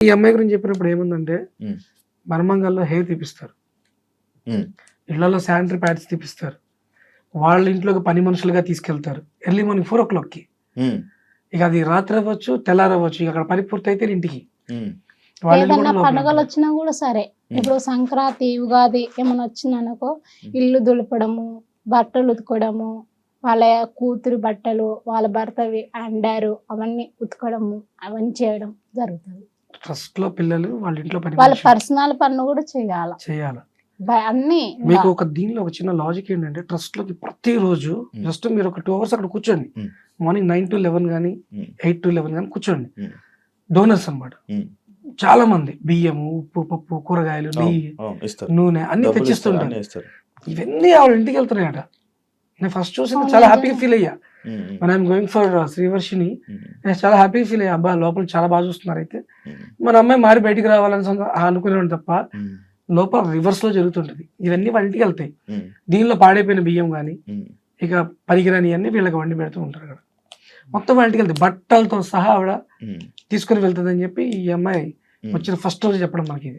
ఈ అమ్మాయి గురించి చెప్పినప్పుడు ఏముందంటే ఉమ్, మర్మంగల్లో హెయిర్ తీపిస్తారు, ఉమ్, ఇళ్లలో శానిటరీ ప్యాడ్స్ తీపిస్తారు, వాళ్ళ ఇంట్లోకి పని మనుషులుగా తీసుకెళ్తారు ఎర్లీ మార్నింగ్ 4 o'clockకి. ఉమ్, ఇక అది రాత్రి అవ్వచ్చు తెల్లారవ్వచ్చు, ఇక అక్కడ పని పూర్తి అయితే ఇంటికి ఉమ్, వాళ్ళు ఏదన్నా కూడా లోపల పండుగలు ఉంటారు. వచ్చినా కూడా సరే, ఇప్పుడు సంక్రాంతి ఉగాది ఏమైనా వచ్చిందనుకో ఇల్లు దులపడము, బట్టలు ఉతకడము, వాళ్ళ కూతురు బట్టలు వాళ్ళ భర్తవి అండారు అవన్నీ ఉతకడము అవన్నీ చేయడం జరుగుతుంది. ట్రస్ట్ లో పిల్లలు వాళ్ళ ఇంట్లో పని వాళ్ళ మనుషులు పర్సనల్ పనులు కూడా చేయాలి చేయాలి. అన్ని మీకు ఒక దీనిలో ఒక చిన్న లాజిక్ ఏంటంటే ట్రస్ట్ లోకి ప్రతిరోజు జస్ట్ మీరు ఒక 2 hours అక్కడ కూర్చోండి, Hmm. మార్నింగ్ 9 to 11 కానీ Hmm. 8 to 11 కానీ కూర్చోండి. Hmm. డోనర్స్ అన్నమాట, Hmm. చాలా మంది బియ్యము, ఉప్పు, పప్పు, కూరగాయలు, నెయ్యి, ఇస్తారు, నూనె అన్ని డబ్బులు ఇస్తారు, తెచ్చిస్తుంటారు. అన్నీ ఇస్తారు. ఇవన్నీ ఆవిడ ఇంటికి వెళ్తున్నాయట. నేను ఫస్ట్ చూసి అవును, చాలా నిజమే. హ్యాపీగా ఫీల్ అయ్యా. ఉమ్, ఉమ్, మన ఐఎమ్ గోయింగ్ ఫర్ శ్రీవర్షిని, ఉమ్, నేను చాలా హ్యాపీగా ఫీల్ అయ్యా. అబ్బా లోపల చాలా బాగా చూస్తున్నారు. అయితే ఉమ్, మన అమ్మాయి మారి బయటికి రావాలని అనుకునేవాడు తప్ప ఉమ్, లోపల రివర్స్ లో జరుగుతుంటది. ఇవన్నీ వాళ్ళ ఇంటికి వెళ్తాయి. ఉమ్, దీనిలో పాడైపోయిన బియ్యం కానీ ఉమ్, ఇక పనికిరాని అన్ని వీళ్ళకి వండి పెడుతూ ఉంటారు అక్కడ. మొత్తం వాళ్ళ ఇంటికి వెళ్తాయి, బట్టలతో సహా ఆవిడ ఉమ్, తీసుకుని వెళ్తుందని చెప్పి ఈ అమ్మాయి ఉమ్. వచ్చిన ఫస్ట్ రోజు చెప్పడం మనకి ఇది.